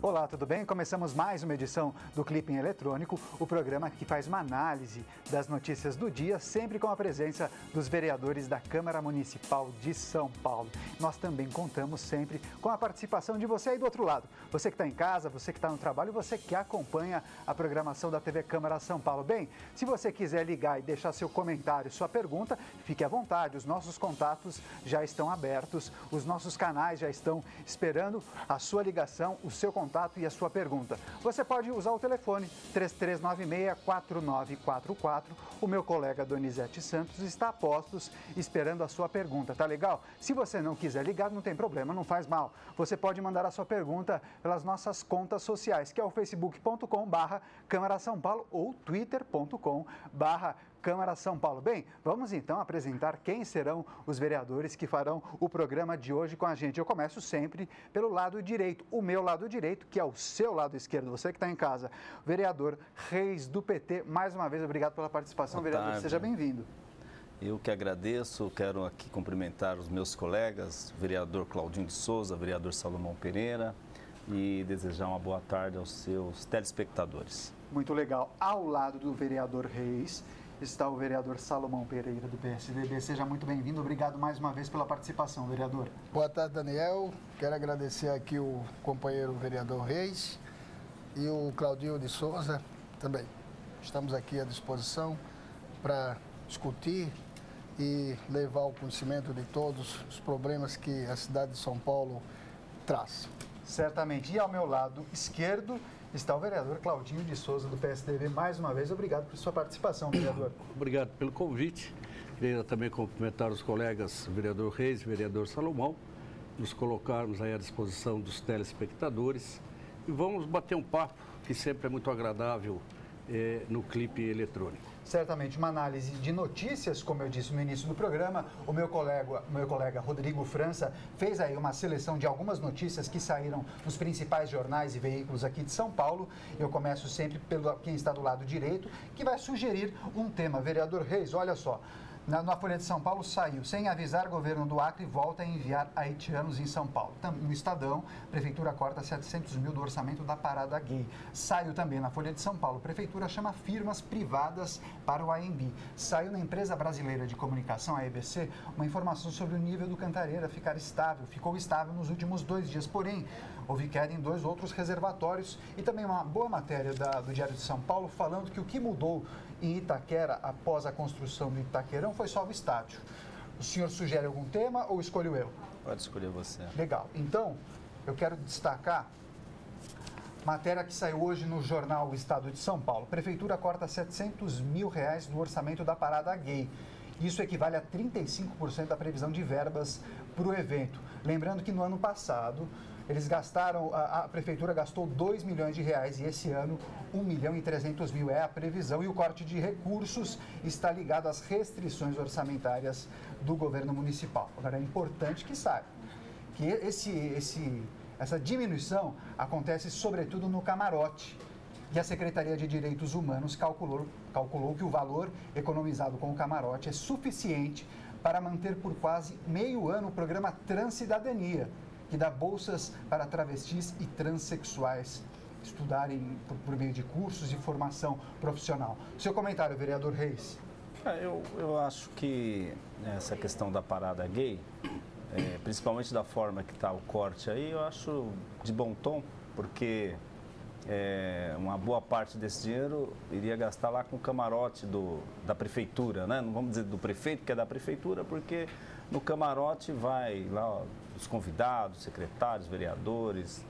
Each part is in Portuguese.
Olá, tudo bem? Começamos mais uma edição do Clipping Eletrônico, o programa que faz uma análise das notícias do dia, sempre com a presença dos vereadores da Câmara Municipal de São Paulo. Nós também contamos sempre com a participação de você aí do outro lado. Você que está em casa, você que está no trabalho, você que acompanha a programação da TV Câmara São Paulo. Bem, se você quiser ligar e deixar seu comentário, sua pergunta, fique à vontade. Os nossos contatos já estão abertos, os nossos canais já estão esperando a sua ligação, o seu contato e a sua pergunta. Você pode usar o telefone 3396-4944. O meu colega Donizete Santos está a postos esperando a sua pergunta, tá legal? Se você não quiser ligar, não tem problema, não faz mal. Você pode mandar a sua pergunta pelas nossas contas sociais, que é o facebook.com/Câmara São Paulo ou twitter.com/Câmara São Paulo. Bem, vamos então apresentar quem serão os vereadores que farão o programa de hoje com a gente. Eu começo sempre pelo lado direito, o meu lado direito, que é o seu lado esquerdo, você que está em casa. Vereador Reis, do PT, mais uma vez, obrigado pela participação, vereador, seja bem-vindo. Eu que agradeço, quero aqui cumprimentar os meus colegas, o vereador Claudinho de Souza, o vereador Salomão Pereira, e desejar uma boa tarde aos seus telespectadores. Muito legal. Ao lado do vereador Reis está o vereador Salomão Pereira, do PSDB. Seja muito bem-vindo. Obrigado mais uma vez pela participação, vereador. Boa tarde, Daniel. Quero agradecer aqui o companheiro vereador Reis e o Claudinho de Souza também. Estamos aqui à disposição para discutir e levar ao conhecimento de todos os problemas que a cidade de São Paulo traz. Certamente. E ao meu lado esquerdo está o vereador Claudinho de Souza, do PSDB. Mais uma vez, obrigado por sua participação, vereador. Obrigado pelo convite. Queria também cumprimentar os colegas, vereador Reis e vereador Salomão, nos colocarmos aí à disposição dos telespectadores e vamos bater um papo que sempre é muito agradável no clipe eletrônico. Certamente, uma análise de notícias, como eu disse no início do programa. O meu colega Rodrigo França fez aí uma seleção de algumas notícias que saíram nos principais jornais e veículos aqui de São Paulo. Eu começo sempre pelo quem está do lado direito, que vai sugerir um tema. Vereador Reis, olha só. Na Folha de São Paulo saiu, sem avisar, governo do Acre volta a enviar haitianos em São Paulo. No Estadão, prefeitura corta 700 mil do orçamento da parada gay. Saiu também na Folha de São Paulo, prefeitura chama firmas privadas para o AMB. Saiu na Empresa Brasileira de Comunicação, a EBC, uma informação sobre o nível do Cantareira ficar estável. Ficou estável nos últimos 2 dias, porém, houve queda em 2 outros reservatórios. E também uma boa matéria do Diário de São Paulo falando que o que mudou em Itaquera após a construção do Itaquerão foi só o estádio. O senhor sugere algum tema ou escolho eu? Pode escolher você. Legal. Então, eu quero destacar matéria que saiu hoje no jornal O Estado de São Paulo. Prefeitura corta 700 mil reais do orçamento da parada gay. Isso equivale a 35% da previsão de verbas para o evento. Lembrando que no ano passado, eles gastaram, a prefeitura gastou 2 milhões de reais e esse ano 1 milhão e 300 mil é a previsão, e o corte de recursos está ligado às restrições orçamentárias do governo municipal. Agora é importante que saiba que essa diminuição acontece sobretudo no camarote. E a Secretaria de Direitos Humanos calculou que o valor economizado com o camarote é suficiente para manter por quase meio ano o programa Transcidadania, que dá bolsas para travestis e transexuais estudarem por meio de cursos e formação profissional. Seu comentário, vereador Reis. Eu acho que essa questão da parada gay, principalmente da forma que está o corte aí, eu acho de bom tom, porque uma boa parte desse dinheiro iria gastar lá com o camarote da prefeitura, né? Não vamos dizer do prefeito, que é da prefeitura, porque no camarote vai lá os convidados, secretários, vereadores,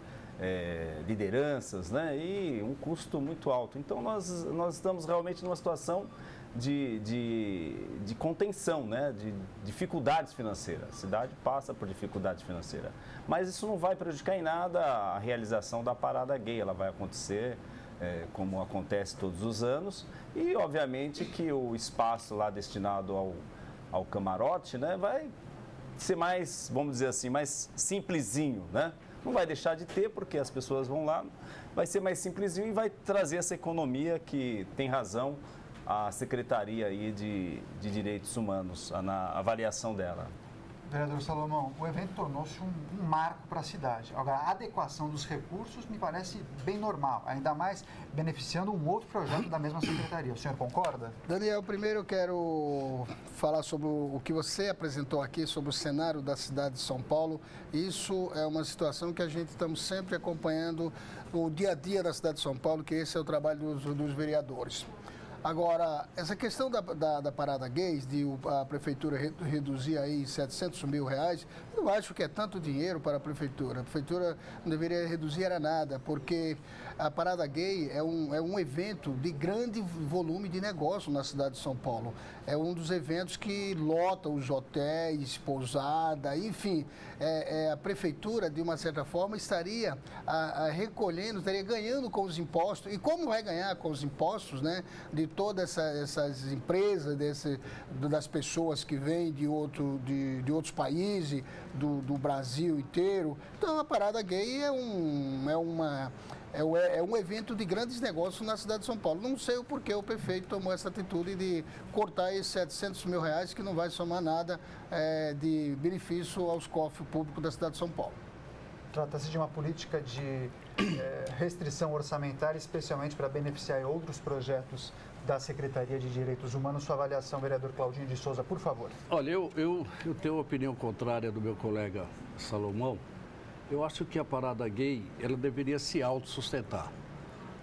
lideranças, né? E um custo muito alto. Então, nós estamos realmente numa situação de contenção, né? De dificuldades financeiras. A cidade passa por dificuldades financeiras. Mas isso não vai prejudicar em nada a realização da parada gay. Ela vai acontecer como acontece todos os anos. E, obviamente, que o espaço lá destinado ao camarote, né? Vai ser mais, vamos dizer assim, mais simplesinho, né? Não vai deixar de ter, porque as pessoas vão lá, vai ser mais simplesinho e vai trazer essa economia que tem razão a Secretaria aí de Direitos Humanos, na avaliação dela. Vereador Salomão, o evento tornou-se um marco para a cidade. Agora, a adequação dos recursos me parece bem normal, ainda mais beneficiando um outro projeto da mesma secretaria. O senhor concorda? Daniel, primeiro eu quero falar sobre o que você apresentou aqui, sobre o cenário da cidade de São Paulo. Isso é uma situação que a gente estamos sempre acompanhando no dia a dia da cidade de São Paulo, que esse é o trabalho dos vereadores. Agora, essa questão da parada gays, de a prefeitura reduzir aí R$700 mil, eu não acho que é tanto dinheiro para a prefeitura. A prefeitura não deveria reduzir era nada, porque a parada gay é um evento de grande volume de negócio na cidade de São Paulo. É um dos eventos que lota os hotéis, pousada, enfim. A prefeitura, de uma certa forma, estaria recolhendo, estaria ganhando com os impostos. E como vai ganhar com os impostos, né, de todas essas empresas, das pessoas que vêm de outros países, do Brasil inteiro? Então, a parada gay é um evento de grandes negócios na cidade de São Paulo. Não sei o porquê o prefeito tomou essa atitude de cortar esses R$700 mil, que não vai somar nada de benefício aos cofres públicos da cidade de São Paulo. Trata-se de uma política de restrição orçamentária, especialmente para beneficiar outros projetos da Secretaria de Direitos Humanos. Sua avaliação, vereador Claudinho de Souza, por favor. Olha, eu tenho uma opinião contrária do meu colega Salomão. Eu acho que a parada gay, ela deveria se autossustentar,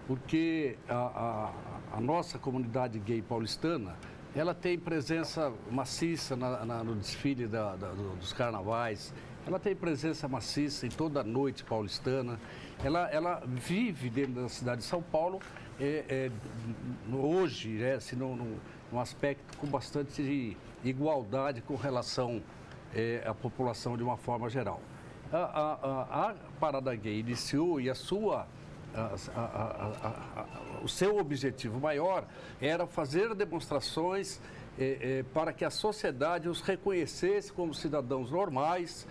porque a nossa comunidade gay paulistana, ela tem presença maciça no desfile dos carnavais, ela tem presença maciça em toda a noite paulistana, ela vive dentro da cidade de São Paulo, hoje, assim, num aspecto com bastante igualdade com relação à população de uma forma geral. A parada gay iniciou e o seu objetivo maior era fazer demonstrações para que a sociedade os reconhecesse como cidadãos normais,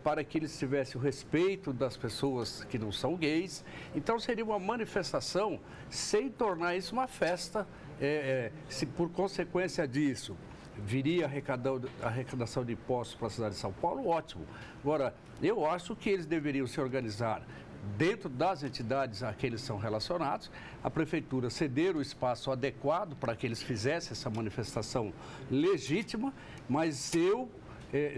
para que eles tivessem o respeito das pessoas que não são gays. Então, seria uma manifestação sem tornar isso uma festa. Se por consequência disso viria a arrecadação de impostos para a cidade de São Paulo, ótimo. Agora, eu acho que eles deveriam se organizar dentro das entidades a que eles são relacionados, a prefeitura ceder o espaço adequado para que eles fizessem essa manifestação legítima, mas eu,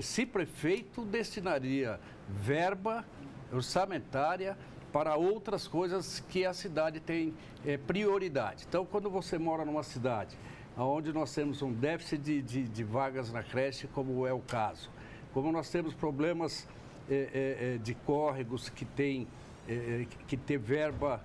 se prefeito, destinaria verba orçamentária para outras coisas que a cidade tem prioridade. Então, quando você mora numa cidade onde nós temos um déficit de vagas na creche, como é o caso, como nós temos problemas de córregos que ter verba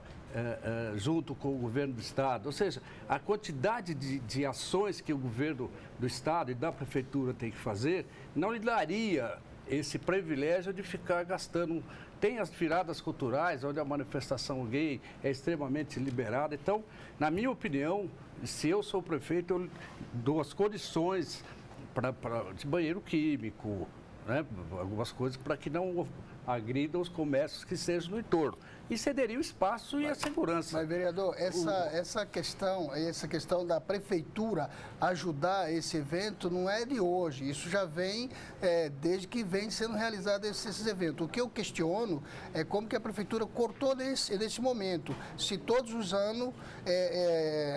junto com o governo do Estado. Ou seja, a quantidade de ações que o governo do Estado e da Prefeitura tem que fazer não lhe daria esse privilégio de ficar gastando. Tem as viradas culturais, onde a manifestação gay é extremamente liberada. Então, na minha opinião, se eu sou o prefeito, eu dou as condições de banheiro químico, né, algumas coisas para que não agridam os comércios que estejam no entorno. E cederia o espaço e a segurança. Mas, vereador, essa questão da prefeitura ajudar esse evento não é de hoje. Isso já vem desde que vem sendo realizado esses eventos. O que eu questiono é como que a prefeitura cortou nesse momento. Se todos os anos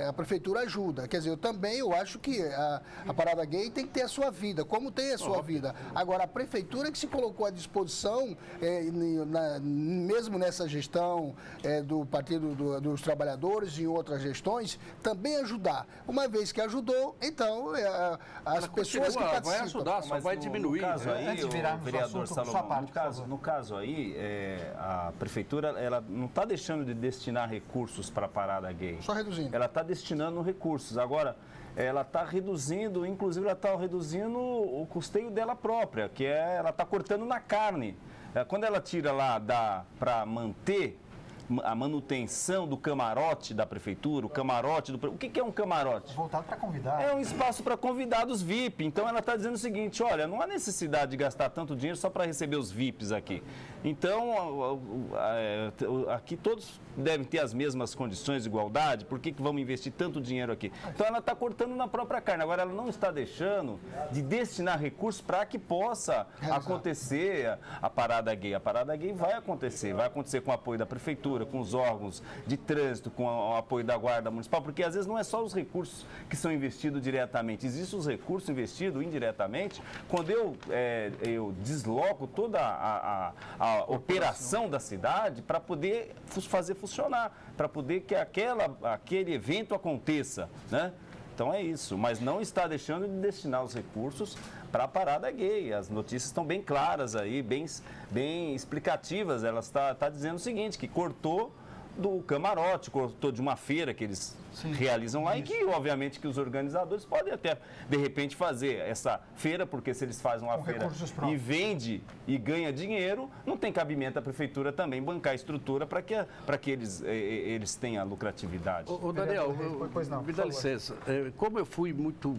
a prefeitura ajuda. Quer dizer, eu acho que a parada gay tem que ter a sua vida, como tem a sua vida. Agora, a prefeitura que se colocou à disposição, mesmo nessa gestão do Partido dos Trabalhadores e em outras gestões, também ajudar. Uma vez que ajudou, então as pessoas que participam... Vai ajudar, só vai diminuir. No caso aí, o vereador Salomão, no caso aí, a prefeitura ela não está deixando de destinar recursos para a parada gay. Só reduzindo. Ela está destinando recursos. Agora, ela está reduzindo, inclusive ela está reduzindo o custeio dela própria, ela está cortando na carne. Quando ela tira lá para manter, a manutenção do camarote da prefeitura, o camarote do... O que é um camarote? Voltado para convidar. É um espaço para convidados VIP. Então ela está dizendo o seguinte, olha, não há necessidade de gastar tanto dinheiro só para receber os VIPs aqui. Então, aqui todos devem ter as mesmas condições de igualdade, por que vamos investir tanto dinheiro aqui? Então ela está cortando na própria carne. Agora ela não está deixando de destinar recursos para que possa acontecer a parada gay. A parada gay vai acontecer com o apoio da prefeitura, com os órgãos de trânsito, com o apoio da Guarda Municipal, porque às vezes não é só os recursos que são investidos diretamente, existem os recursos investidos indiretamente, quando eu desloco toda a operação da cidade para poder fazer funcionar, para poder que aquele evento aconteça, né? Então é isso, mas não está deixando de destinar os recursos para a parada gay. As notícias estão bem claras aí, bem explicativas. Ela está dizendo o seguinte, que cortou do camarote, cortou de uma feira que eles realizam lá, isso. E que, obviamente, que os organizadores podem até, de repente, fazer essa feira, porque se eles fazem uma feira e vende e ganha dinheiro, não tem cabimento a prefeitura também bancar a estrutura para que eles tenham a lucratividade. Ô Daniel, me dá licença. Como eu fui muito...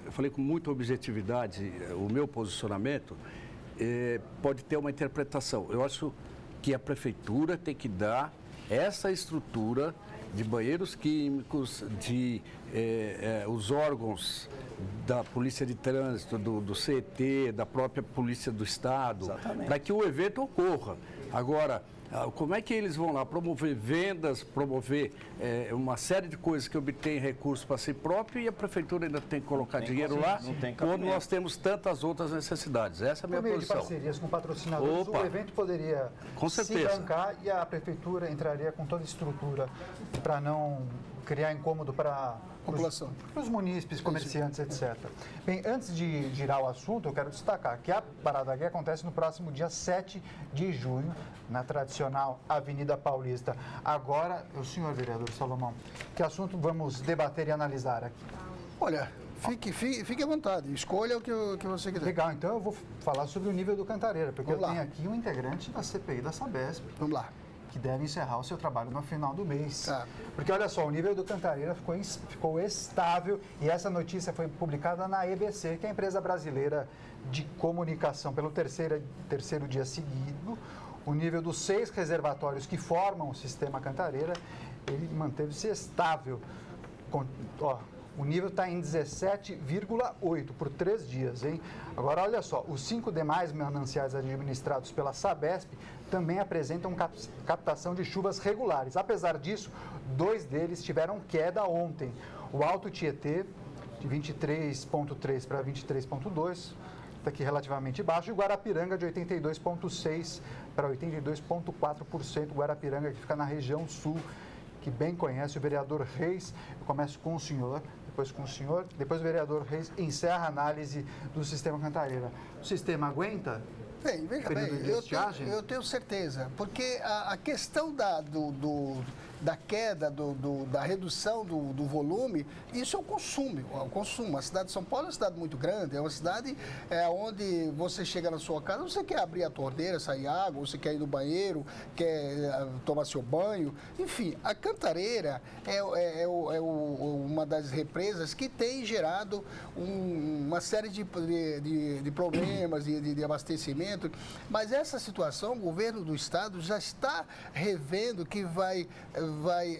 eu falei com muita objetividade o meu posicionamento, pode ter uma interpretação. Eu acho que a prefeitura tem que dar essa estrutura de banheiros químicos, os órgãos da Polícia de Trânsito, do CET, da própria Polícia do Estado, para que o evento ocorra. Agora, como é que eles vão lá promover vendas, promover uma série de coisas que obtêm recursos para si próprio e a prefeitura ainda tem que colocar dinheiro lá, quando nós temos tantas outras necessidades? Essa é a minha posição. Por meio de parcerias com patrocinadores, o evento poderia se bancar e a prefeitura entraria com toda a estrutura para não criar incômodo para população, os munícipes, comerciantes, etc. Bem, antes de girar o assunto, eu quero destacar que a Parada Gay acontece no próximo dia 7 de junho, na tradicional Avenida Paulista. Agora, o senhor vereador Salomão, que assunto vamos debater e analisar aqui? Olha, fique à vontade, escolha o que você quiser. Legal, então eu vou falar sobre o nível do Cantareira, porque eu tenho aqui um integrante da CPI da Sabesp. Vamos lá. Que deve encerrar o seu trabalho no final do mês. Porque, olha só, o nível do Cantareira ficou estável e essa notícia foi publicada na EBC, que é a empresa brasileira de comunicação. Pelo terceiro dia seguido, o nível dos 6 reservatórios que formam o sistema Cantareira, ele manteve-se estável. O nível está em 17,8 por 3 dias, hein? Agora, olha só, os 5 demais mananciais administrados pela Sabesp também apresentam captação de chuvas regulares. Apesar disso, 2 deles tiveram queda ontem. O Alto Tietê, de 23,3 para 23,2, está aqui relativamente baixo, e o Guarapiranga, de 82,6 para 82,4%. Guarapiranga, que fica na região sul, que bem conhece o vereador Reis. Eu começo com o senhor, depois com o senhor, depois o vereador Reis encerra a análise do sistema Cantareira. O sistema aguenta? Bem, veja bem, eu tenho certeza, porque a questão da queda, da redução do volume, isso é o consumo. A cidade de São Paulo é uma cidade muito grande, é uma cidade onde você chega na sua casa, você quer abrir a torneira, sair água, você quer ir no banheiro, quer tomar seu banho. Enfim, a Cantareira uma das represas que tem gerado uma série de problemas de abastecimento, mas essa situação, o governo do estado já está revendo que vai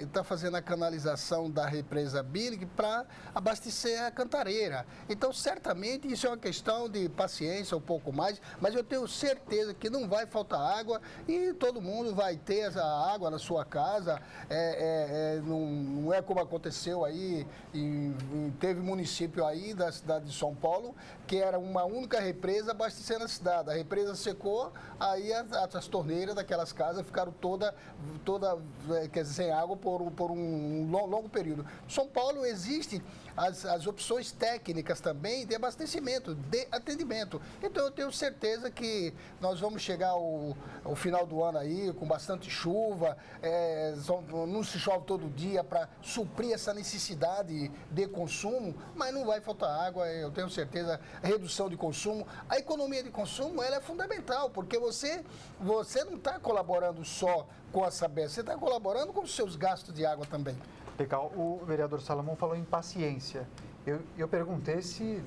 estar fazendo a canalização da represa Billig para abastecer a Cantareira. Então, certamente, isso é uma questão de paciência, um pouco mais, mas eu tenho certeza que não vai faltar água e todo mundo vai ter essa água na sua casa. Não é como aconteceu aí, teve município aí da cidade de São Paulo, que era uma única represa abastecendo a cidade. A represa secou, aí as torneiras daquelas casas ficaram toda quer dizer, sem água por um longo período. Em São Paulo existem as opções técnicas também de abastecimento, de atendimento. Então eu tenho certeza que nós vamos chegar ao final do ano aí com bastante chuva, não se chove todo dia para suprir essa necessidade de consumo, mas não vai faltar água, eu tenho certeza, a redução de consumo. A economia de consumo ela é fundamental, porque você não está colaborando só com a Sabesp, você está colaborando com os seus gastos de água também. Legal. O vereador Salomão falou em paciência. Eu perguntei se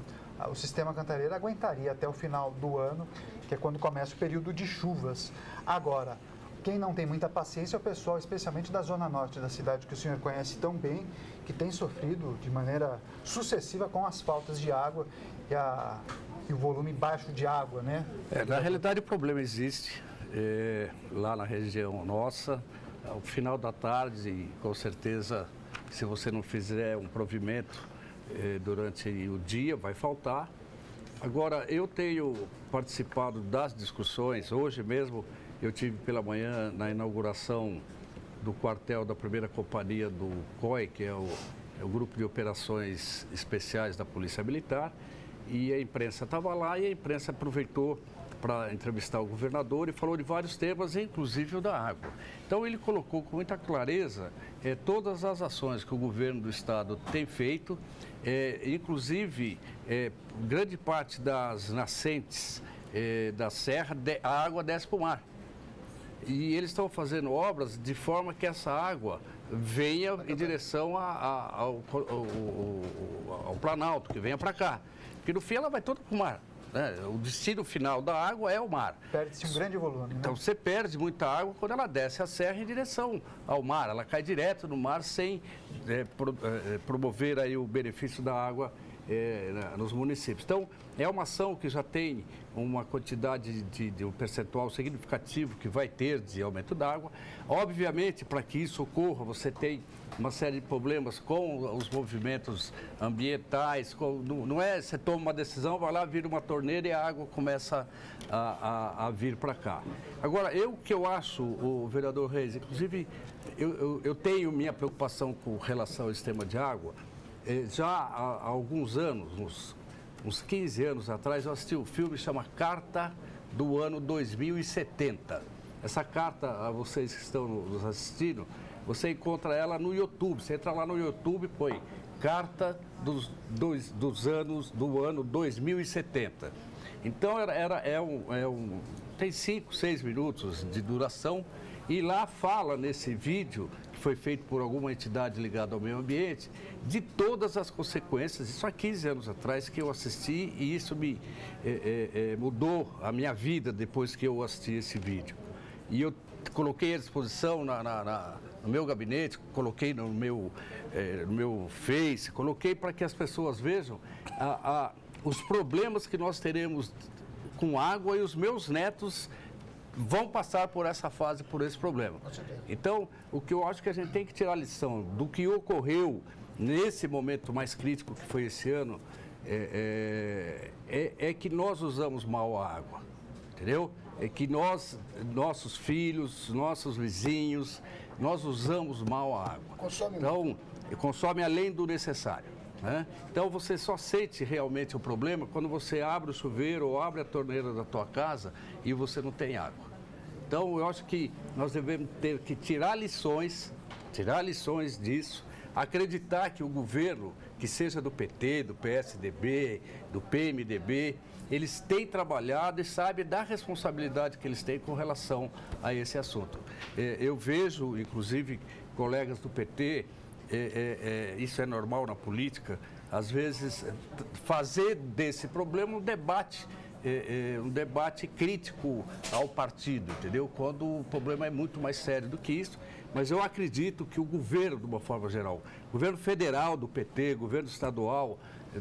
o sistema Cantareira aguentaria até o final do ano, que é quando começa o período de chuvas. Agora, quem não tem muita paciência é o pessoal, especialmente da zona norte da cidade, que o senhor conhece tão bem, que tem sofrido de maneira sucessiva com as faltas de água e o volume baixo de água, né? Na realidade, o problema existe lá na região nossa. Ao final da tarde, com certeza, se você não fizer um provimento durante o dia, vai faltar. Agora, eu tenho participado das discussões. Hoje mesmo, eu tive pela manhã na inauguração do quartel da primeira companhia do COI, que é o Grupo de Operações Especiais da Polícia Militar, e a imprensa estava lá e a imprensa aproveitou para entrevistar o governador e falou de vários temas, inclusive o da água. Então, ele colocou com muita clareza todas as ações que o governo do estado tem feito, inclusive grande parte das nascentes da serra, a água desce para o mar. E eles estão fazendo obras de forma que essa água venha em direção ao Planalto, que venha para cá. Porque no fim ela vai toda para o mar. Né? O destino final da água é o mar. Perde-se um grande volume. Né? Então você perde muita água quando ela desce a serra em direção ao mar. Ela cai direto no mar sem promover aí o benefício da água nos municípios. Então, é uma ação que já tem uma quantidade de um percentual significativo que vai ter de aumento da água. Obviamente, para que isso ocorra, você tem uma série de problemas com os movimentos ambientais. Não é você toma uma decisão, vai lá, vira uma torneira e a água começa a vir para cá. Agora, o que eu acho, o vereador Reis, inclusive, eu tenho minha preocupação com relação ao sistema de água. Já há alguns anos, uns 15 anos atrás, eu assisti um filme que chama Carta do Ano 2070. Essa carta, a vocês que estão nos assistindo, você encontra ela no YouTube. Você entra lá no YouTube, põe Carta dos anos do ano 2070. Então, tem 5, 6 minutos de duração e lá fala nesse vídeo, que foi feito por alguma entidade ligada ao meio ambiente, de todas as consequências. Isso há 15 anos atrás que eu assisti e isso me mudou a minha vida depois que eu assisti esse vídeo. E eu coloquei à disposição no meu gabinete, coloquei no meu Face, coloquei para que as pessoas vejam os problemas que nós teremos com água e os meus netos vão passar por essa fase, por esse problema. Então, o que eu acho que a gente tem que tirar a lição do que ocorreu nesse momento mais crítico que foi esse ano, é que nós usamos mal a água, entendeu? É que nossos filhos, nossos vizinhos, nós usamos mal a água. Então, consome além do necessário. Né? Então, você só sente realmente o problema quando você abre o chuveiro ou abre a torneira da tua casa e você não tem água. Então, eu acho que nós devemos ter que tirar lições disso, acreditar que o governo, que seja do PT, do PSDB, do PMDB, eles têm trabalhado e sabem da responsabilidade que eles têm com relação a esse assunto. Eu vejo, inclusive, colegas do PT, isso é normal na política, às vezes fazer desse problema um debate crítico ao partido, entendeu? Quando o problema é muito mais sério do que isso. Mas eu acredito que o governo, de uma forma geral, governo federal do PT, governo estadual,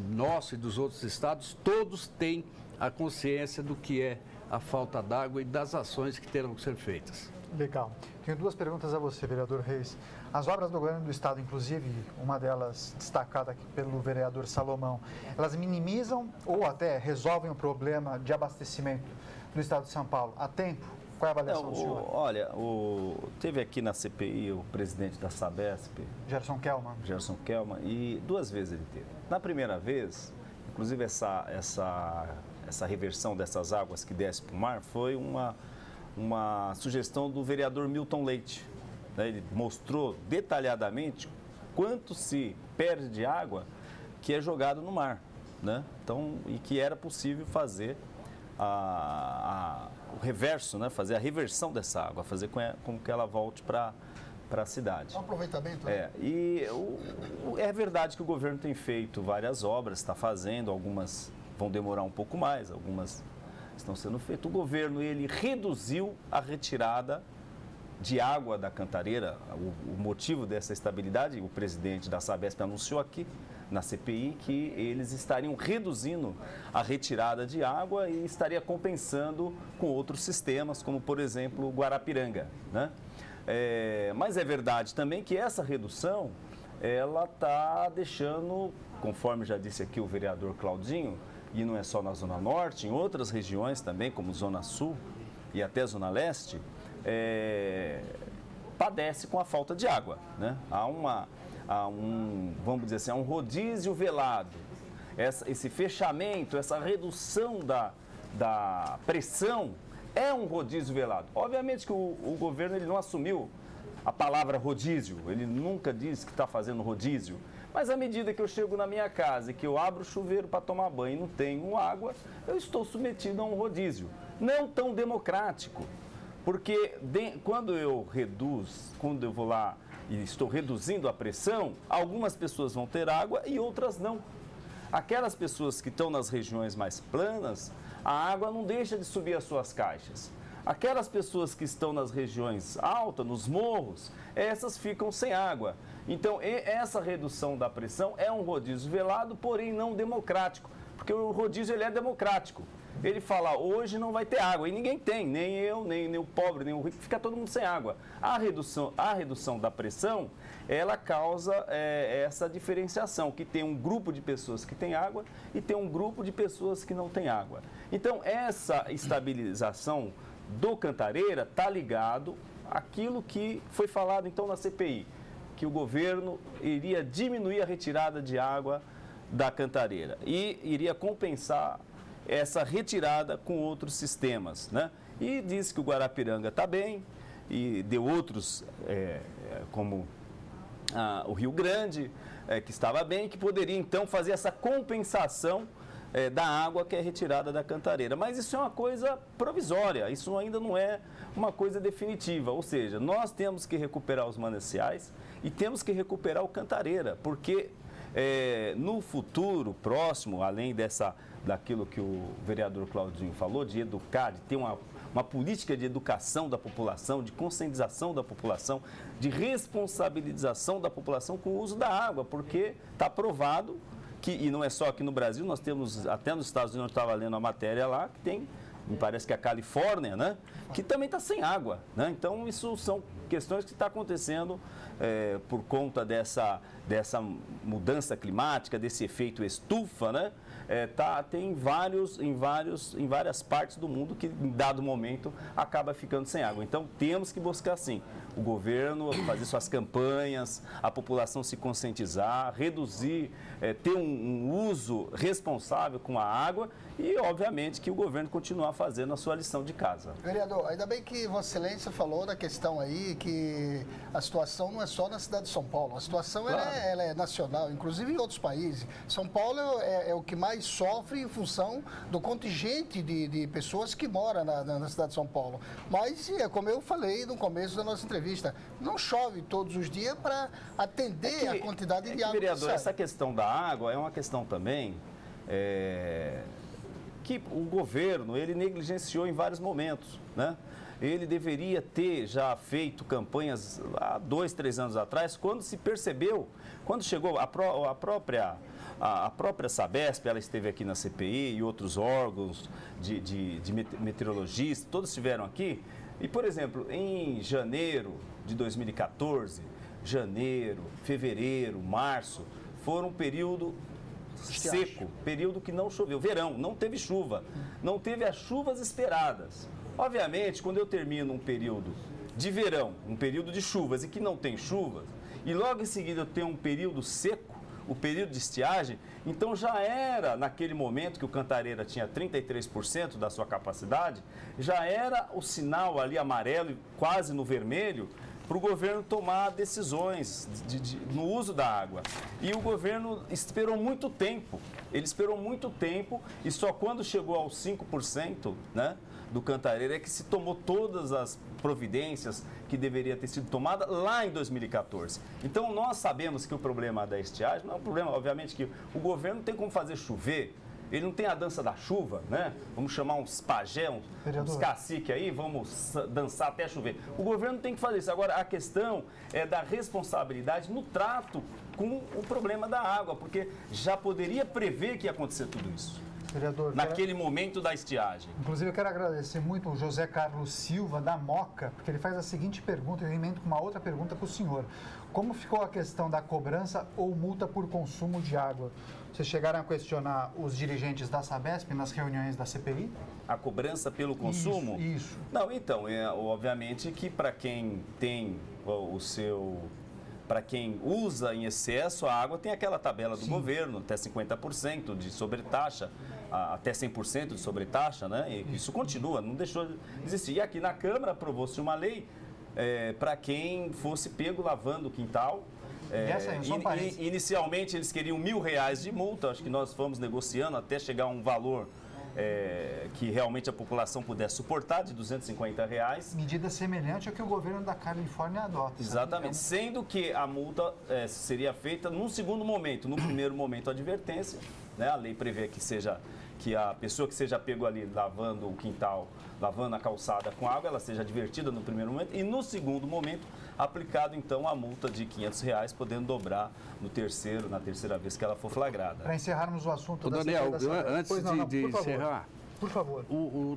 nosso e dos outros estados, todos têm a consciência do que é a falta d'água e das ações que terão que ser feitas. Legal. Tenho duas perguntas a você, vereador Reis. As obras do governo do estado, inclusive, uma delas destacada aqui pelo vereador Salomão, elas minimizam ou até resolvem o problema de abastecimento do estado de São Paulo a tempo? Qual é a avaliação do senhor? Olha, teve aqui na CPI o presidente da Sabesp, Gerson Kelman, e 2 vezes ele teve. Na primeira vez, inclusive essa reversão dessas águas que desce para o mar foi uma sugestão do vereador Milton Leite. Ele mostrou detalhadamente quanto se perde de água que é jogado no mar, né? Então, e que era possível fazer reverso, né? Fazer a reversão dessa água, fazer com que ela volte para a cidade. Um aproveitamento, né? É verdade que o governo tem feito várias obras, está fazendo, algumas vão demorar um pouco mais, algumas estão sendo feitas. O governo, ele reduziu a retirada de água da Cantareira. O motivo dessa estabilidade, o presidente da Sabesp anunciou aqui na CPI que eles estariam reduzindo a retirada de água e estaria compensando com outros sistemas, como por exemplo o Guarapiranga, né? Mas é verdade também que essa redução, ela está deixando, conforme já disse aqui o vereador Claudinho, e não é só na Zona Norte, em outras regiões também, como Zona Sul e até Zona Leste, padece com a falta de água, né? Vamos dizer assim, há um rodízio velado. Esse fechamento, essa redução da pressão é um rodízio velado. Obviamente que o governo ele não assumiu a palavra rodízio, ele nunca disse que está fazendo rodízio. Mas à medida que eu chego na minha casa e que eu abro o chuveiro para tomar banho e não tenho água, eu estou submetido a um rodízio. Não tão democrático, porque quando eu vou lá e estou reduzindo a pressão, algumas pessoas vão ter água e outras não. Aquelas pessoas que estão nas regiões mais planas, a água não deixa de subir as suas caixas. Aquelas pessoas que estão nas regiões altas, nos morros, essas ficam sem água. Então, essa redução da pressão é um rodízio velado, porém não democrático, porque o rodízio ele é democrático. Ele fala, hoje não vai ter água, e ninguém tem, nem eu, nem o pobre, nem o rico, fica todo mundo sem água. A redução da pressão, ela causa essa diferenciação, que tem um grupo de pessoas que tem água e tem um grupo de pessoas que não tem água. Então, essa estabilização do Cantareira está ligado àquilo que foi falado então na CPI, que o governo iria diminuir a retirada de água da Cantareira e iria compensar essa retirada com outros sistemas, né? E disse que o Guarapiranga está bem e deu outros, como o Rio Grande, que estava bem, que poderia então fazer essa compensação da água que é retirada da Cantareira. Mas isso é uma coisa provisória, isso ainda não é uma coisa definitiva, ou seja, nós temos que recuperar os mananciais e temos que recuperar o Cantareira, porque no futuro próximo, além daquilo que o vereador Claudinho falou, de educar, de ter uma política de educação da população, de conscientização da população, de responsabilização da população com o uso da água, porque está provado que, e não é só aqui no Brasil, nós temos, até nos Estados Unidos, eu estava lendo a matéria lá, que tem, me parece que a Califórnia, né, que também está sem água, né? Então, isso são questões que estão acontecendo por conta dessa mudança climática, desse efeito estufa, né? Tem em várias partes do mundo que, em dado momento, acaba ficando sem água. Então, temos que buscar, sim, o governo fazer suas campanhas, a população se conscientizar, reduzir, ter um uso responsável com a água e, obviamente, que o governo continuar fazendo a sua lição de casa. Vereador, ainda bem que Vossa Excelência falou da questão aí que a situação não é só na cidade de São Paulo, a situação claro. ela é nacional, inclusive em outros países. São Paulo é o que mais sofre em função do contingente de pessoas que moram na cidade de São Paulo. Mas, como eu falei no começo da nossa entrevista, não chove todos os dias para atender a quantidade de água. Vereador, essa questão da água é uma questão também que o governo ele negligenciou em vários momentos, né? Ele deveria ter já feito campanhas há 2, 3 anos atrás, quando se percebeu, quando chegou a própria Sabesp, ela esteve aqui na CPI e outros órgãos de meteorologistas, todos estiveram aqui. E, por exemplo, em janeiro de 2014, janeiro, fevereiro, março, foram um período seco, período que não choveu, verão, não teve chuva, não teve as chuvas esperadas. Obviamente, quando eu termino um período de verão, um período de chuvas e que não tem chuvas, e logo em seguida eu tenho um período seco, o período de estiagem, então já era naquele momento que o Cantareira tinha 33% da sua capacidade, já era o sinal ali amarelo, quase no vermelho, para o governo tomar decisões no uso da água. E o governo esperou muito tempo, ele esperou muito tempo e só quando chegou aos 5%, né, do Cantareira é que se tomou todas as providências que deveria ter sido tomada lá em 2014. Então, nós sabemos que o problema da estiagem não é um problema, obviamente, que o governo não tem como fazer chover. Ele não tem a dança da chuva, né? Vamos chamar uns pajé, uns caciques aí, vamos dançar até chover. O governo tem que fazer isso. Agora, a questão é da responsabilidade no trato com o problema da água, porque já poderia prever que ia acontecer tudo isso. Vereador, naquele momento da estiagem. Inclusive, eu quero agradecer muito o José Carlos Silva, da Moca, porque ele faz a seguinte pergunta, eu emendo com uma outra pergunta para o senhor. Como ficou a questão da cobrança ou multa por consumo de água? Vocês chegaram a questionar os dirigentes da Sabesp nas reuniões da CPI? A cobrança pelo consumo? Isso. Não, então, obviamente que para quem tem o seu... Para quem usa em excesso a água, tem aquela tabela do governo, até 50% de sobretaxa, até 100% de sobretaxa, né? E isso continua, não deixou de existir. E aqui na Câmara aprovou-se uma lei para quem fosse pego lavando o quintal. Inicialmente eles queriam R$1.000 de multa, acho que nós fomos negociando até chegar a um valor que realmente a população pudesse suportar, de R$250. Medida semelhante ao que o governo da Califórnia adota. Exatamente, sendo que a multa seria feita num segundo momento. No primeiro momento, a advertência, né? A lei prevê que a pessoa que seja pego ali lavando o quintal, lavando a calçada com água, ela seja advertida no primeiro momento e no segundo momento aplicado então a multa de R$500, podendo dobrar na terceira vez que ela for flagrada. Para encerrarmos o assunto da Daniel, antes de encerrar, por favor.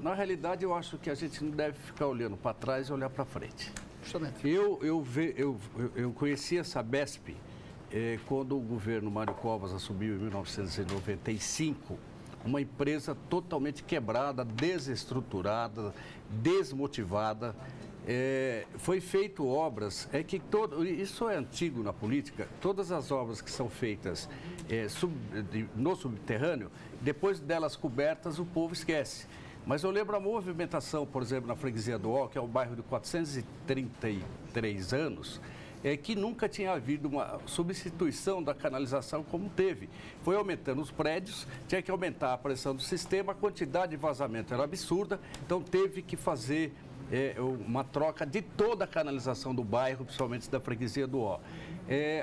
Na realidade eu acho que a gente não deve ficar olhando para trás e olhar para frente. Justamente. Eu conheci a Sabesp quando o governo Mário Covas assumiu em 1995. Uma empresa totalmente quebrada, desestruturada, desmotivada. Foi feito obras, isso é antigo na política, todas as obras que são feitas no subterrâneo, depois delas cobertas, o povo esquece. Mas eu lembro a movimentação, por exemplo, na Freguesia do Ó, que é um bairro de 433 anos, que nunca tinha havido uma substituição da canalização como teve. Foi aumentando os prédios, tinha que aumentar a pressão do sistema, a quantidade de vazamento era absurda, então teve que fazer uma troca de toda a canalização do bairro, principalmente da Freguesia do Ó.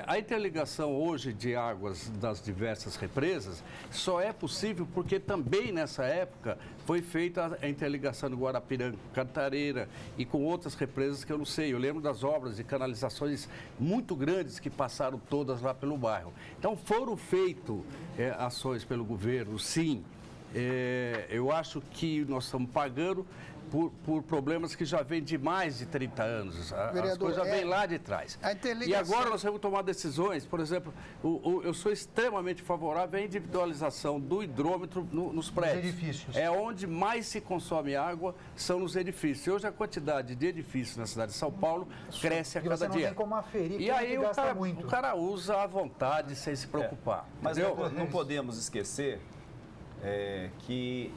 A interligação hoje de águas das diversas represas só é possível porque também nessa época foi feita a interligação do Guarapiranga, Cantareira e com outras represas que eu não sei. Eu lembro das obras de canalizações muito grandes que passaram todas lá pelo bairro. Então foram feitas ações pelo governo, sim. Eu acho que nós estamos pagando por problemas que já vêm de mais de 30 anos. As coisas já vêm lá de trás. E agora nós vamos tomar decisões, por exemplo, eu sou extremamente favorável à individualização do hidrômetro nos prédios. Nos edifícios. Onde mais se consome água são nos edifícios. Hoje a quantidade de edifícios na cidade de São Paulo cresce a cada dia. Não tem como aferir, e aí o cara usa à vontade sem se preocupar. Mas não podemos esquecer que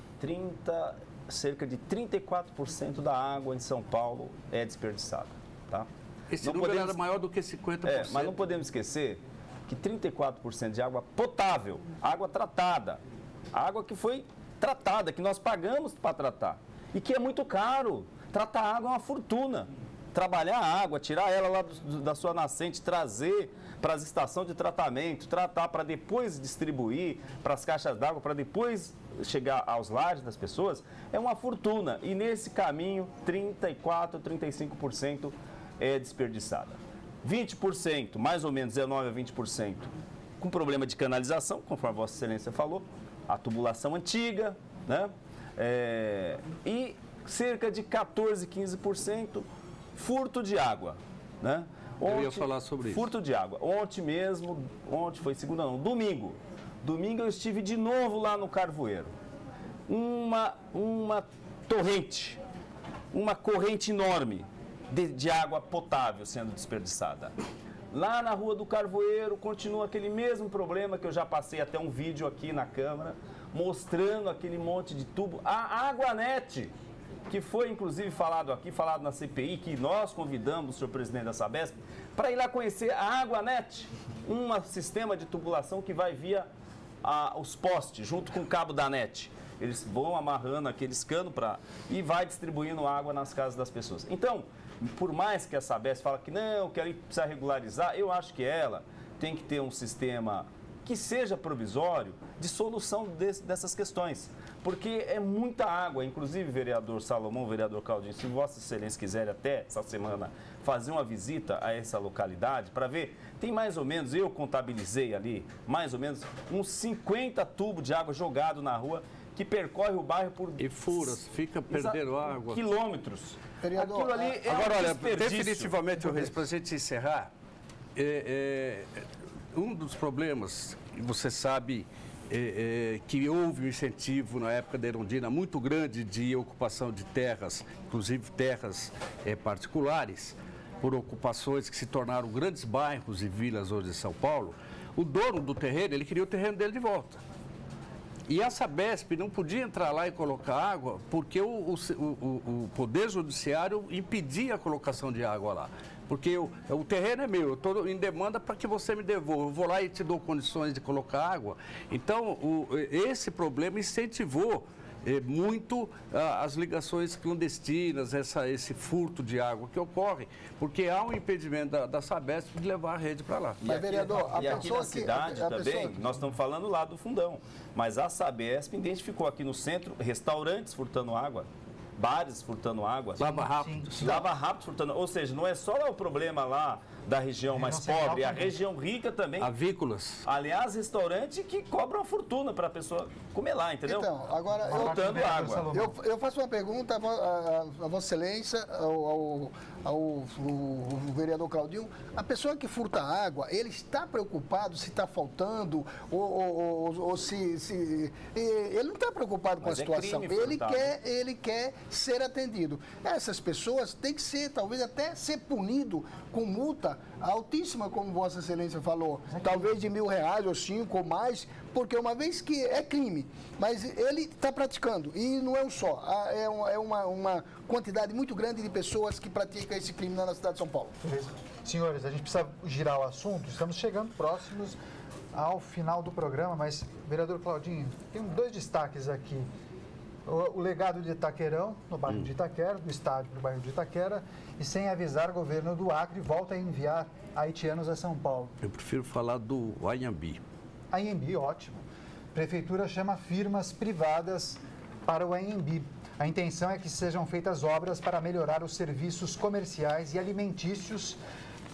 cerca de 34% da água em São Paulo é desperdiçada. Tá? Esse número era maior do que 50%. Mas não podemos esquecer que 34% de água potável, água tratada, água que foi tratada, que nós pagamos para tratar e que é muito caro. Tratar água é uma fortuna. Trabalhar a água, tirar ela lá da sua nascente, trazer para as estações de tratamento, tratar para depois distribuir para as caixas d'água, para depois chegar aos lares das pessoas, é uma fortuna. E nesse caminho, 34%, 35% é desperdiçada. 20%, mais ou menos 19% a 20%, com problema de canalização, conforme a Vossa Excelência falou, a tubulação antiga, né? E cerca de 14%, 15% furto de água, né? Eu ia falar sobre isso. Furto de água. Ontem foi segunda não, domingo eu estive de novo lá no Carvoeiro. Uma torrente, uma corrente enorme de água potável sendo desperdiçada. Lá na Rua do Carvoeiro continua aquele mesmo problema que eu já passei até um vídeo aqui na Câmara, mostrando aquele monte de tubo. A Águanet, que foi inclusive falado na CPI, que nós convidamos o senhor presidente da Sabesp para ir lá conhecer a Águanet, um sistema de tubulação que vai via os postes, junto com o cabo da NET. eles vão amarrando aqueles canos e vai distribuindo água nas casas das pessoas. Então, por mais que a Sabesp fala que não, que precisa regularizar, eu acho que ela tem que ter um sistema que seja provisório de solução dessas questões. Porque é muita água, inclusive, vereador Salomão, vereador Claudinho, se Vossa Excelência quiser até essa semana fazer uma visita a essa localidade para ver, tem mais ou menos, eu contabilizei ali, mais ou menos uns 50 tubos de água jogado na rua que percorre o bairro por... E furas, fica perdendo água. Quilômetros. Vereador, aquilo ali é agora, um olha, desperdício. definitivamente, Reis, para a gente encerrar, um dos problemas, você sabe, que houve um incentivo na época da Erundina muito grande de ocupação de terras, inclusive terras particulares, por ocupações que se tornaram grandes bairros e vilas hoje em São Paulo. O dono do terreno, ele queria o terreno dele de volta. E a Sabesp não podia entrar lá e colocar água porque o Poder Judiciário impedia a colocação de água lá. Porque o terreno é meu, eu estou em demanda para que você me devolva. Eu vou lá e te dou condições de colocar água. Então, esse problema incentivou muito as ligações clandestinas, esse furto de água que ocorre, porque há um impedimento da Sabesp de levar a rede para lá. Mas, vereador, e aqui na cidade também, nós estamos falando lá do fundão, mas a Sabesp identificou aqui no centro restaurantes furtando água, bares furtando água. Lava rápido. Lava rápido furtando. Ou seja, não é só o problema lá da região mais pobre, a região rica também. Avícolas. Aliás, restaurante que cobra uma fortuna para a pessoa comer lá, entendeu? Então, agora faltando água. Eu faço uma pergunta a Vossa Excelência, ao vereador Claudinho. A pessoa que furta água, ele está preocupado se está faltando ou se ele não está preocupado com a situação. Ele quer ser atendido. Essas pessoas têm que ser, talvez até ser punido com multa altíssima, como Vossa Excelência falou, talvez de R$1.000 ou 5 ou mais, porque uma vez que é crime, mas ele está praticando, e não é um só, é uma quantidade muito grande de pessoas que praticam esse crime na cidade de São Paulo. Senhores, a gente precisa girar o assunto, estamos chegando próximos ao final do programa, mas, vereador Claudinho, tem 2 destaques aqui. O legado de Itaquerão, no bairro de Itaquera, do estádio no bairro de Itaquera, e sem avisar, o governo do Acre volta a enviar haitianos a São Paulo. Eu prefiro falar do Anhembi. Anhembi, ótimo. Prefeitura chama firmas privadas para o Anhembi. A intenção é que sejam feitas obras para melhorar os serviços comerciais e alimentícios,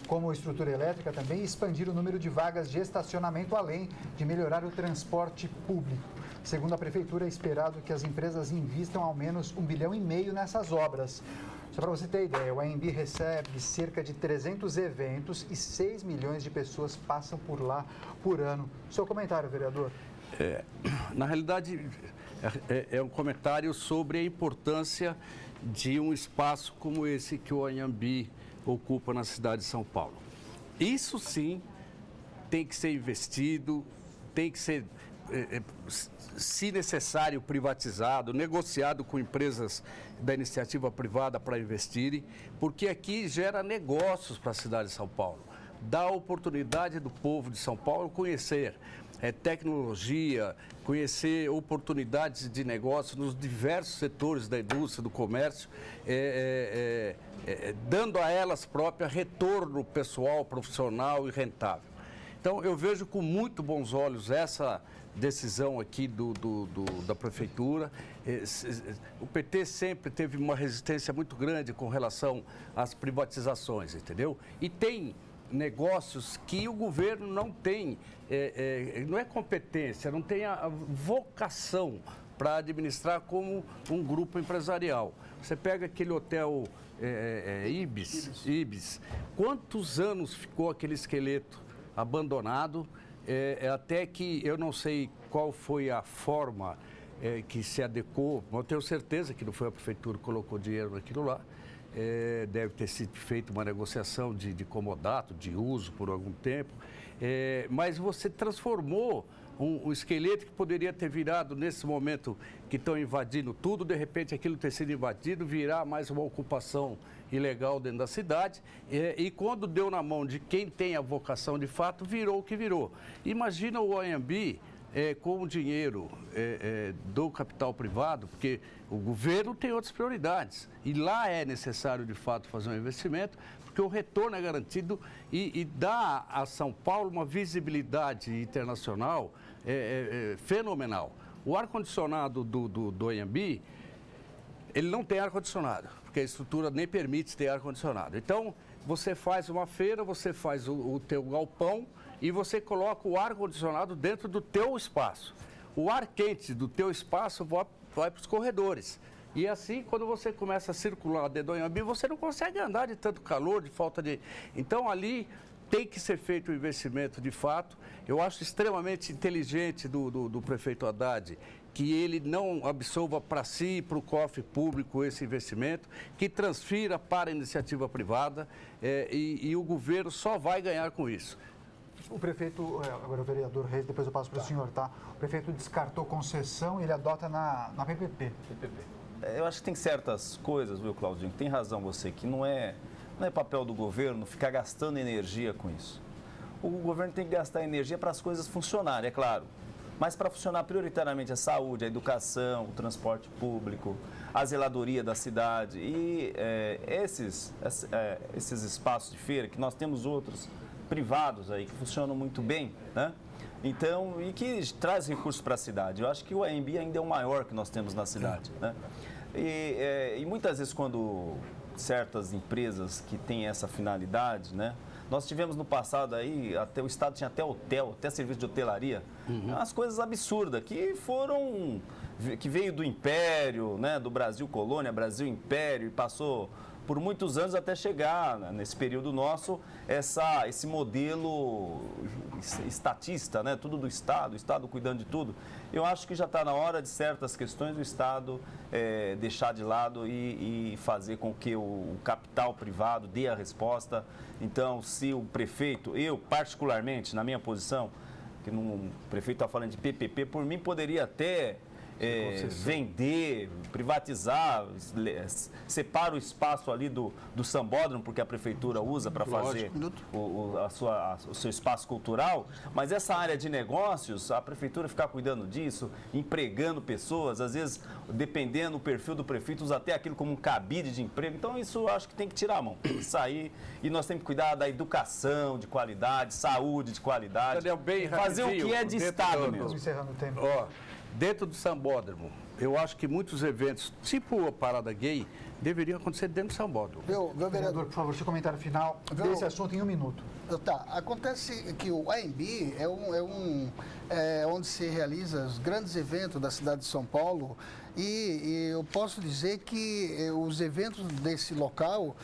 como estrutura elétrica também, e expandir o número de vagas de estacionamento, além de melhorar o transporte público. Segundo a Prefeitura, é esperado que as empresas invistam ao menos R$1,5 bilhão nessas obras. Só para você ter ideia, o AMB recebe cerca de 300 eventos e 6 milhões de pessoas passam por lá por ano. Seu comentário, vereador? Na realidade, é um comentário sobre a importância de um espaço como esse que o Anhembi ocupa na cidade de São Paulo. Isso sim tem que ser investido, tem que ser, se necessário, privatizado, negociado com empresas da iniciativa privada para investirem, porque aqui gera negócios para a cidade de São Paulo. Dá a oportunidade do povo de São Paulo conhecer tecnologia, conhecer oportunidades de negócio nos diversos setores da indústria, do comércio, dando a elas próprias retorno pessoal, profissional e rentável. Então, eu vejo com muito bons olhos essa decisão aqui da Prefeitura. O PT sempre teve uma resistência muito grande com relação às privatizações, entendeu? E tem negócios que o governo não tem, não é competência, não tem a vocação para administrar como um grupo empresarial. Você pega aquele hotel Ibis, quantos anos ficou aquele esqueleto abandonado, até que eu não sei qual foi a forma que se adequou, mas eu tenho certeza que não foi a Prefeitura que colocou dinheiro naquilo lá. Deve ter sido feita uma negociação de comodato, de uso por algum tempo, mas você transformou um esqueleto que poderia ter virado, nesse momento que estão invadindo tudo, de repente aquilo ter sido invadido, virar mais uma ocupação ilegal dentro da cidade, e quando deu na mão de quem tem a vocação de fato, virou o que virou. Imagina o Anhembi com o dinheiro do capital privado, porque o governo tem outras prioridades. E lá é necessário, de fato, fazer um investimento, porque o retorno é garantido e dá a São Paulo uma visibilidade internacional fenomenal. O ar-condicionado do Anhembi, ele não tem ar-condicionado, porque a estrutura nem permite ter ar-condicionado. Então, você faz uma feira, você faz o teu galpão e você coloca o ar-condicionado dentro do teu espaço. O ar quente do teu espaço vai para os corredores. E assim, quando você começa a circular dentro do Anhembi, você não consegue andar de tanto calor, de falta de... Então, ali tem que ser feito o investimento de fato. Eu acho extremamente inteligente do prefeito Haddad que ele não absorva para si e para o cofre público esse investimento, que transfira para a iniciativa privada e o governo só vai ganhar com isso. O prefeito, agora o vereador Reis, depois eu passo para o senhor, tá? O prefeito descartou concessão e ele adota na PPP. Eu acho que tem certas coisas, viu, Claudinho? Tem razão você, que não é papel do governo ficar gastando energia com isso. O governo tem que gastar energia para as coisas funcionarem, é claro. Mas para funcionar prioritariamente a saúde, a educação, o transporte público, a zeladoria da cidade e esses espaços de feira, que nós temos outros privados aí que funcionam muito bem, né? Então, e que traz recursos para a cidade. Eu acho que o Anhembi ainda é o maior que nós temos na cidade, né? E muitas vezes quando certas empresas que têm essa finalidade, né? Nós tivemos no passado aí, até o Estado tinha até hotel, até serviço de hotelaria, umas coisas absurdas que veio do Império, né? Do Brasil Colônia, Brasil Império, e passou por muitos anos até chegar, né, nesse período nosso, esse modelo estatista, né? Tudo do Estado, o Estado cuidando de tudo. Eu acho que já está na hora de certas questões do Estado deixar de lado e fazer com que o capital privado dê a resposta. Então, se o prefeito, eu particularmente, na minha posição, que o prefeito está falando de PPP, por mim poderia até vender, privatizar, separa o espaço ali do sambódromo, porque a prefeitura usa para fazer o seu espaço cultural, mas essa área de negócios, a prefeitura ficar cuidando disso, empregando pessoas, às vezes, dependendo do perfil do prefeito, usa até aquilo como um cabide de emprego. Então, isso eu acho que tem que tirar a mão, sair, e nós temos que cuidar da educação de qualidade, saúde de qualidade, fazer o que é de Estado mesmo. Encerrando o tempo. Dentro do sambódromo, eu acho que muitos eventos, tipo a parada gay, deveriam acontecer dentro do sambódromo. Vereador, por favor, seu comentário final desse assunto em 1 minuto. Tá, acontece que o Anhembi é onde se realizam os grandes eventos da cidade de São Paulo e eu posso dizer que os eventos desse local,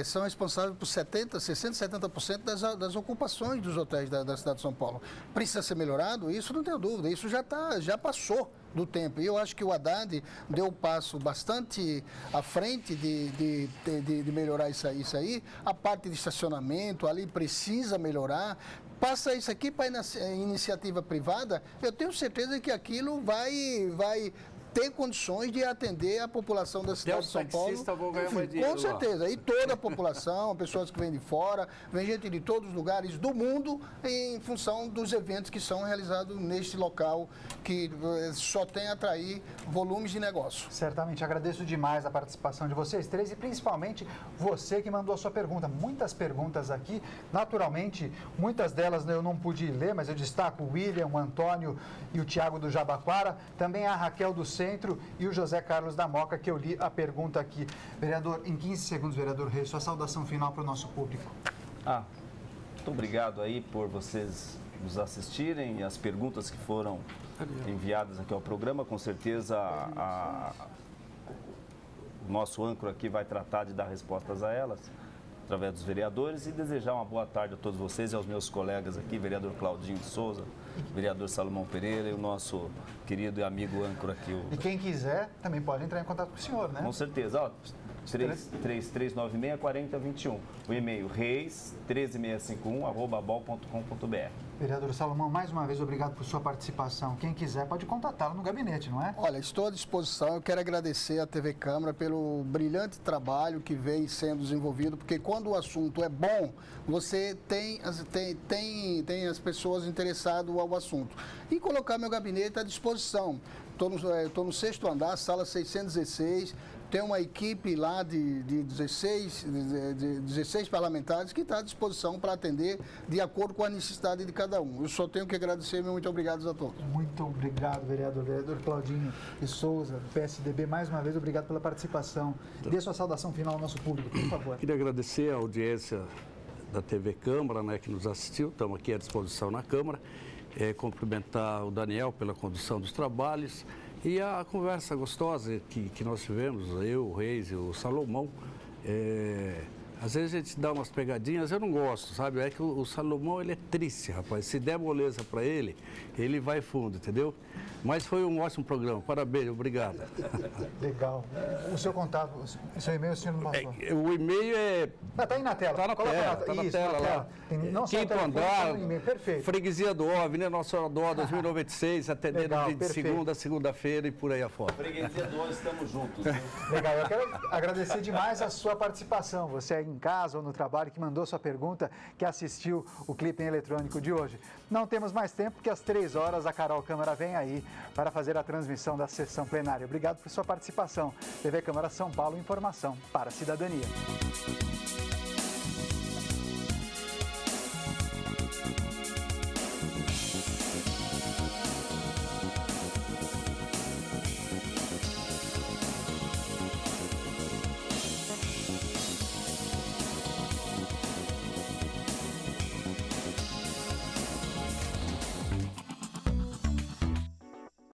são responsáveis por 60%, 70% das ocupações dos hotéis da cidade de São Paulo. Precisa ser melhorado? Isso não tenho dúvida, isso já passou do tempo. E eu acho que o Haddad deu um passo bastante à frente de melhorar isso aí. A parte de estacionamento ali precisa melhorar. Passa isso aqui para a iniciativa privada, eu tenho certeza que aquilo vai ter condições de atender a população da cidade de São Paulo. Enfim, com certeza. E toda a população, pessoas que vêm de fora, vem gente de todos os lugares do mundo em função dos eventos que são realizados neste local que só tem a atrair volumes de negócio. Certamente. Agradeço demais a participação de vocês três e principalmente você que mandou a sua pergunta. Muitas perguntas aqui. Naturalmente, muitas delas eu não pude ler, mas eu destaco o William, o Antônio e o Tiago do Jabaquara. Também a Raquel do Centro e o José Carlos da Moca, que eu li a pergunta aqui. Vereador, em 15 segundos, vereador Reis, sua saudação final para o nosso público. Muito obrigado aí por vocês nos assistirem e as perguntas que foram enviadas aqui ao programa. Com certeza o nosso âncora aqui vai tratar de dar respostas a elas através dos vereadores e desejar uma boa tarde a todos vocês e aos meus colegas aqui, vereador Claudinho de Souza, vereador Salomão Pereira e o nosso querido e amigo âncora aqui. E quem quiser também pode entrar em contato com o senhor, né? Com certeza. 3396-4021. O e-mail reis13651@bol.com.br. Vereador Salomão, mais uma vez, obrigado por sua participação. Quem quiser pode contatá-lo no gabinete, não é? Olha, estou à disposição. Eu quero agradecer à TV Câmara pelo brilhante trabalho que vem sendo desenvolvido, porque quando o assunto é bom, você tem as pessoas interessadas ao assunto. E colocar meu gabinete à disposição. Estou no 6º andar, sala 616. Tem uma equipe lá de 16 parlamentares que está à disposição para atender de acordo com a necessidade de cada um. Eu só tenho que agradecer, muito obrigado a todos. Muito obrigado, vereador. Vereador Claudinho de Souza, do PSDB, mais uma vez, obrigado pela participação. Dê sua saudação final ao nosso público, por favor. Queria agradecer a audiência da TV Câmara, né, que nos assistiu, estamos aqui à disposição na Câmara, cumprimentar o Daniel pela condução dos trabalhos. E a conversa gostosa que nós tivemos, eu, o Reis e o Salomão, às vezes a gente dá umas pegadinhas, eu não gosto, sabe? É que o Salomão, ele é triste, rapaz. Se der moleza para ele, ele vai fundo, entendeu? Mas foi um ótimo programa. Parabéns, obrigado. Legal. O seu contato, o seu e-mail, o senhor não passou? O e-mail é... Está aí na tela. Está na tela, está na tela lá. Não só Quinto andar, perfeito. Freguesia do Ó, Avenida Nossa Senhora do Ó, 2096, atendendo de segunda a segunda-feira e por aí afora. Freguesia do Ó, estamos juntos. Legal, eu quero agradecer demais a sua participação. Você aí em casa ou no trabalho que mandou sua pergunta, que assistiu o clipe em eletrônico de hoje. Não temos mais tempo, porque às 3 horas a Carol Câmara vem aí para fazer a transmissão da sessão plenária. Obrigado por sua participação. TV Câmara São Paulo, informação para a cidadania.